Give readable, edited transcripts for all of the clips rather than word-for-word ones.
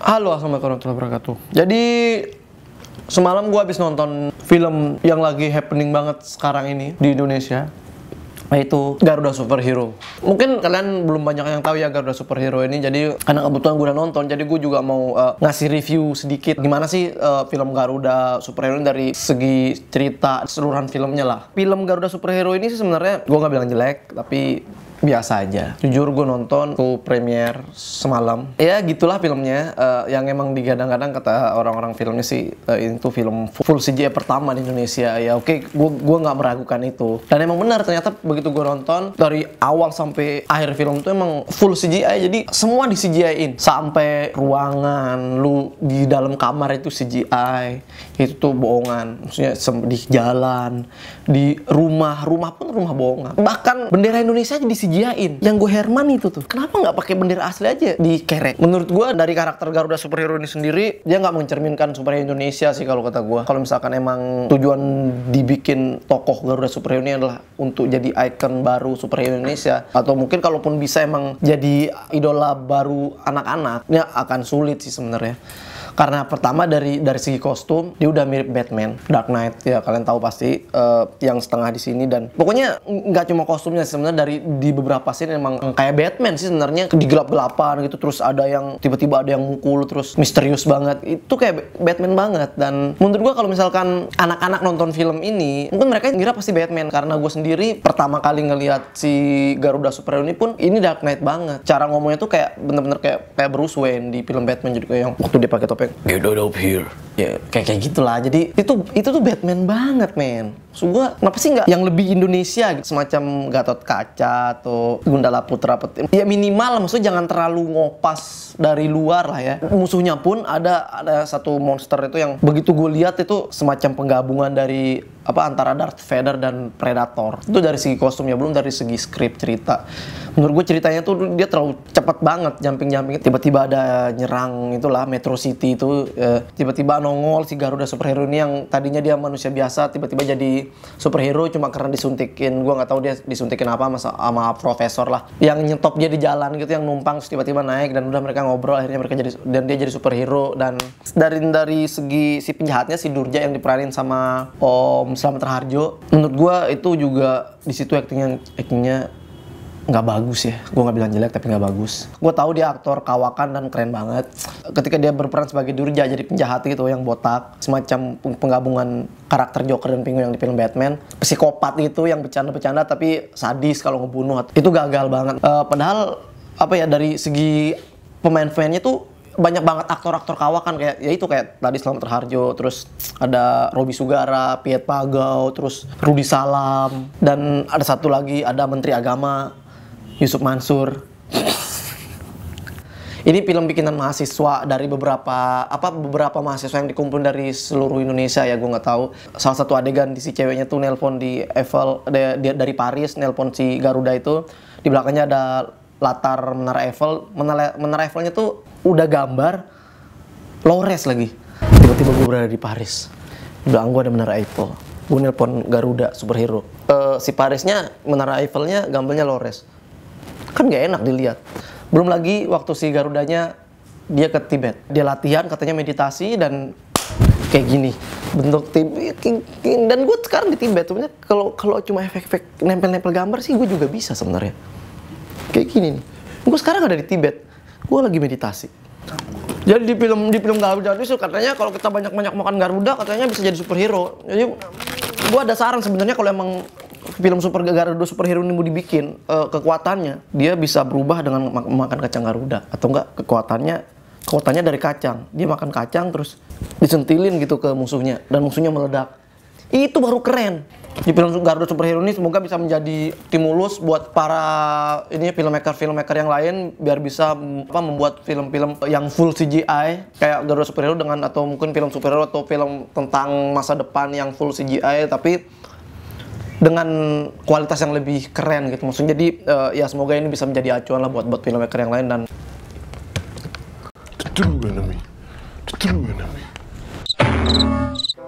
Halo, assalamualaikum warahmatullahi wabarakatuh. Jadi semalam gue habis nonton film yang lagi happening banget sekarang ini di Indonesia, yaitu Garuda Superhero. Mungkin kalian belum banyak yang tahu ya Garuda Superhero ini. Jadi karena kebetulan gue udah nonton, jadi gue juga mau ngasih review sedikit gimana sih film Garuda Superhero ini dari segi cerita keseluruhan filmnya lah. Film Garuda Superhero ini sih sebenarnya gue nggak bilang jelek, tapi biasa aja. Jujur gue nonton ke premiere semalam. Ya gitulah filmnya, yang emang digadang-gadang kata orang-orang filmnya sih itu film full CGI pertama di Indonesia. Ya oke, gue nggak meragukan itu. Dan emang benar, ternyata begitu gue nonton dari awal sampai akhir film itu emang full CGI. Jadi semua di CGI-in. Sampai ruangan lu di dalam kamar itu CGI. Itu tuh bohongan. Maksudnya di jalan, di rumah pun rumah bohongan. Bahkan bendera Indonesia aja di CGI. Yang gue Herman itu tuh, kenapa nggak pakai bendera asli aja dikerek? Menurut gue dari karakter Garuda Superhero ini sendiri, dia nggak mencerminkan superhero Indonesia sih kalau kata gue. Kalau misalkan emang tujuan dibikin tokoh Garuda Superhero ini adalah untuk jadi ikon baru superhero Indonesia, atau mungkin kalaupun bisa emang jadi idola baru anak-anak, ini akan sulit sih sebenarnya. Karena pertama dari segi kostum dia udah mirip Batman, Dark Knight ya, kalian tahu pasti yang setengah di sini. Dan pokoknya nggak cuma kostumnya sebenarnya, di beberapa scene emang kayak Batman sih sebenarnya, di gelap-gelapan gitu, terus ada yang tiba-tiba ada yang mukul terus misterius banget, itu kayak Batman banget. Dan menurut gua kalau misalkan anak-anak nonton film ini mungkin mereka ngira pasti Batman, karena gue sendiri pertama kali ngelihat si Garuda Superhero ini pun ini Dark Knight banget. Cara ngomongnya tuh kayak bener-bener kayak Bruce Wayne di film Batman, jadi kayak yang waktu dia pakai topeng, get out of here. Ya kayak gitulah. Jadi itu tuh Batman banget, men. So gua kenapa sih nggak yang lebih Indonesia gitu, semacam Gatot Kaca atau Gundala Putra Peti. Ya minimal maksudnya jangan terlalu ngopas dari luar lah ya. Musuhnya pun ada satu monster itu yang begitu gue lihat itu semacam penggabungan dari antara Darth Vader dan Predator. Itu dari segi kostumnya, belum dari segi skrip cerita. Menurut gue ceritanya tuh dia terlalu cepat banget, jumping. Tiba-tiba ada nyerang itulah Metro City itu, tiba-tiba nongol si Garuda Superhero ini yang tadinya dia manusia biasa, tiba-tiba jadi superhero cuma karena disuntikin. Gue nggak tahu dia disuntikin apa sama profesor lah, yang nyetop dia di jalan gitu, yang numpang tiba-tiba naik, dan udah mereka ngobrol, akhirnya dia jadi superhero. Dan dari segi si penjahatnya, si Durja yang diperanin sama Om Slamet Raharjo, menurut gue itu juga di situ actingnya nggak bagus ya. Gue nggak bilang jelek, tapi nggak bagus. Gue tahu dia aktor kawakan dan keren banget. Ketika dia berperan sebagai Durja, jadi penjahat gitu yang botak, semacam penggabungan karakter Joker dan Penguin yang di film Batman. Psikopat itu yang bercanda-bercanda tapi sadis kalau ngebunuh. Itu gagal banget. Padahal dari segi pemain-pemainnya tuh banyak banget aktor-aktor kawakan, kayak tadi Slamet Raharjo, terus ada Robby Sugara, Piet Pagau, terus Rudi Salam, dan ada satu lagi ada Menteri Agama Yusuf Mansur. Ini film bikinan mahasiswa dari beberapa mahasiswa yang dikumpulin dari seluruh Indonesia ya, gue nggak tahu. Salah satu adegan di si ceweknya tuh nelpon di Eiffel, dari Paris, nelpon si Garuda itu, di belakangnya ada latar Menara Eiffel. Menara Eiffelnya tuh udah gambar low res lagi. Tiba-tiba gue berada di Paris, di belakang gue ada Menara Eiffel. Gue nelpon Garuda Superhero. Si Parisnya, Menara Eiffelnya gambarnya low res, kan gak enak dilihat. Belum lagi waktu si Garudanya dia ke Tibet, dia latihan katanya meditasi, dan kayak gini bentuk dan gue sekarang di Tibet. Sebenarnya kalau cuma efek-efek nempel-nempel gambar sih gue juga bisa sebenarnya. Kayak gini nih, gue sekarang ada di Tibet, gue lagi meditasi. Jadi di film Garuda itu katanya kalau kita banyak makan Garuda katanya bisa jadi superhero. Jadi gue ada saran sebenarnya, kalau emang film Garuda Superhero ini mau dibikin, kekuatannya dia bisa berubah dengan makan kacang Garuda, atau enggak kekuatannya dari kacang. Dia makan kacang terus disentilin gitu ke musuhnya, dan musuhnya meledak. Itu baru keren. Di film Garuda Superhero ini semoga bisa menjadi stimulus buat para filmmaker yang lain, biar bisa membuat film-film yang full CGI kayak Garuda Superhero, atau mungkin film superhero atau film tentang masa depan yang full CGI tapi dengan kualitas yang lebih keren gitu. Maksudnya jadi ya semoga ini bisa menjadi acuan lah buat filmmaker yang lain. Dan The true enemy.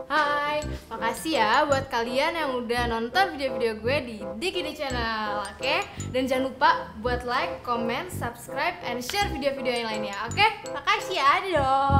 Hai. bye. Makasih ya buat kalian yang udah nonton video-video gue di Dikini Channel, oke? Dan jangan lupa buat like, comment, subscribe, and share video-video yang lainnya, oke? Makasih ya, dadah.